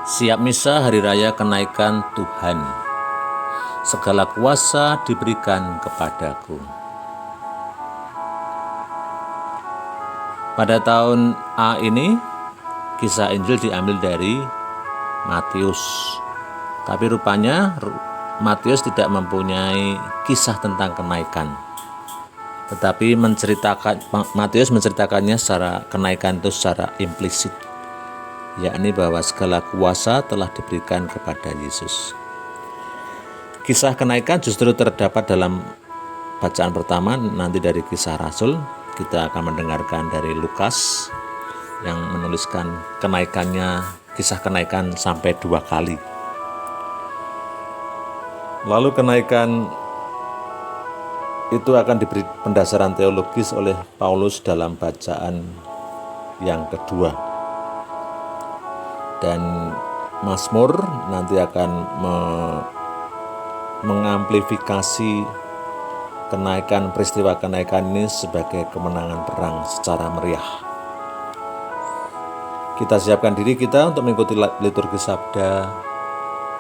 Siap misa hari raya kenaikan Tuhan. Segala kuasa diberikan kepadaku. Pada tahun A ini, kisah Injil diambil dari Matius. Tapi rupanya Matius tidak mempunyai kisah tentang kenaikan. Tetapi Matius menceritakannya secara kenaikan itu secara implisit, yakni bahwa segala kuasa telah diberikan kepada Yesus. Kisah kenaikan justru terdapat dalam bacaan pertama nanti dari Kisah Rasul. Kita akan mendengarkan dari Lukas yang menuliskan kisah kenaikan sampai 2 kali. Lalu kenaikan itu akan diberi pendasaran teologis oleh Paulus dalam bacaan yang kedua. Dan Mazmur nanti akan mengamplifikasi peristiwa kenaikan ini sebagai kemenangan perang secara meriah. Kita siapkan diri kita untuk mengikuti liturgi sabda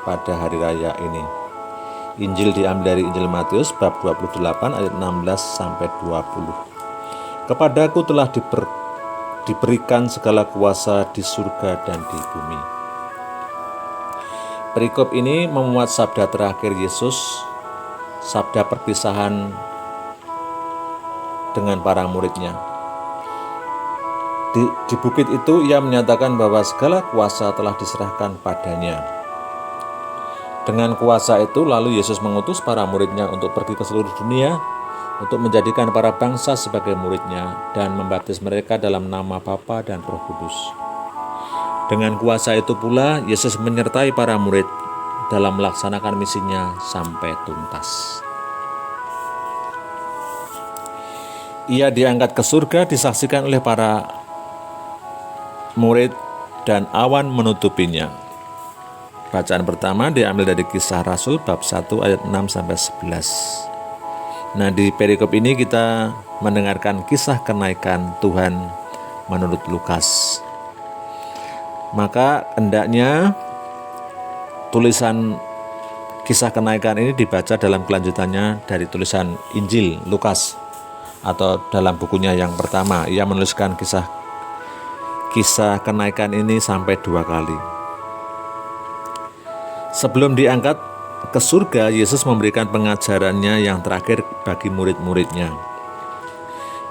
pada hari raya ini. Injil diambil dari Injil Matius bab 28 ayat 16 sampai 20. Kepadaku telah diberikan segala kuasa di surga dan di bumi. Perikop ini memuat sabda terakhir Yesus, sabda perpisahan dengan para muridnya. Di bukit itu ia menyatakan bahwa segala kuasa telah diserahkan padanya. Dengan kuasa itu lalu Yesus mengutus para muridnya untuk pergi ke seluruh dunia untuk menjadikan para bangsa sebagai muridnya dan membaptis mereka dalam nama Bapa dan Roh Kudus. Dengan kuasa itu pula Yesus menyertai para murid dalam melaksanakan misinya sampai tuntas. Ia diangkat ke surga disaksikan oleh para murid dan awan menutupinya. Bacaan pertama diambil dari Kisah Rasul bab 1 ayat 6 sampai 11. Nah, di perikop ini kita mendengarkan kisah kenaikan Tuhan menurut Lukas. Maka hendaknya tulisan kisah kenaikan ini dibaca dalam kelanjutannya dari tulisan Injil Lukas atau dalam bukunya yang pertama. Ia menuliskan kisah kenaikan ini sampai 2 kali. Sebelum diangkat ke surga, Yesus memberikan pengajarannya yang terakhir bagi murid-muridnya.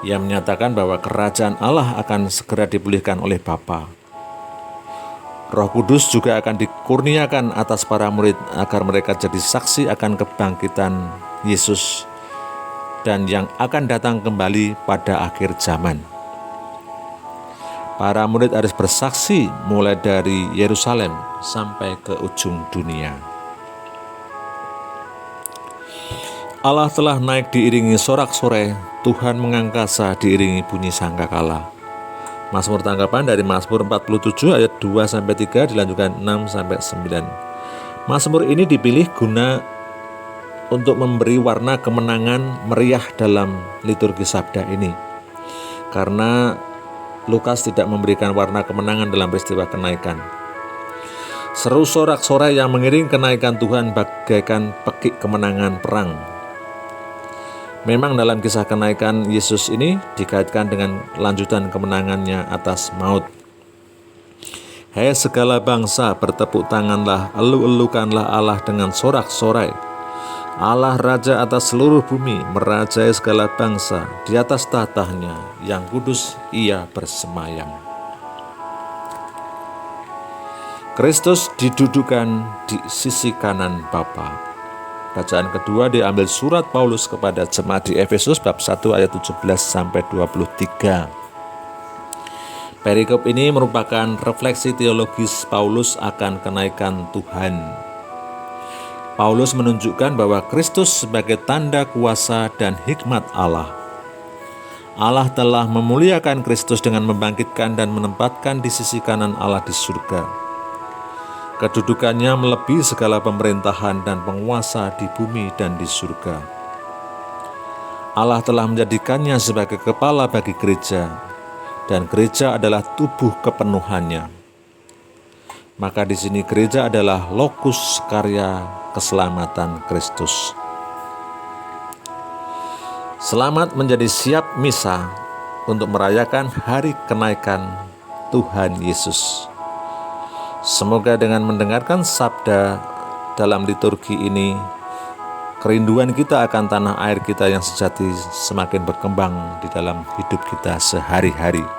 Ia menyatakan bahwa kerajaan Allah akan segera dipulihkan oleh Bapa. Roh Kudus juga akan dikurniakan atas para murid agar mereka jadi saksi akan kebangkitan Yesus dan yang akan datang kembali pada akhir zaman. Para murid harus bersaksi mulai dari Yerusalem sampai ke ujung dunia. Allah telah naik diiringi sorak-sorai, Tuhan mengangkasa diiringi bunyi sangkakala. Mazmur tanggapan dari Mazmur 47 ayat 2-3 dilanjutkan 6-9. Mazmur ini dipilih guna untuk memberi warna kemenangan meriah dalam liturgi sabda ini. Karena Lukas tidak memberikan warna kemenangan dalam peristiwa kenaikan. Seru sorak-sorai yang mengiring kenaikan Tuhan bagaikan pekik kemenangan perang. Memang dalam kisah kenaikan Yesus ini dikaitkan dengan lanjutan kemenangannya atas maut. Hai segala bangsa, bertepuk tanganlah, elu-elukanlah Allah dengan sorak-sorai. Allah Raja atas seluruh bumi, merajai segala bangsa, di atas tatahnya yang kudus ia bersemayam. Kristus didudukan di sisi kanan Bapa. Bacaan kedua diambil surat Paulus kepada jemaat di Efesus bab 1 ayat 17-23. Perikop ini merupakan refleksi teologis Paulus akan kenaikan Tuhan. Paulus menunjukkan bahwa Kristus sebagai tanda kuasa dan hikmat Allah. Allah telah memuliakan Kristus dengan membangkitkan dan menempatkan di sisi kanan Allah di surga. Kedudukannya melebihi segala pemerintahan dan penguasa di bumi dan di surga. Allah telah menjadikannya sebagai kepala bagi gereja, dan gereja adalah tubuh kepenuhannya. Maka di sini gereja adalah lokus karya keselamatan Kristus. Selamat menjadi siap misa untuk merayakan hari kenaikan Tuhan Yesus. Semoga dengan mendengarkan sabda dalam liturgi ini, kerinduan kita akan tanah air kita yang sejati semakin berkembang di dalam hidup kita sehari-hari.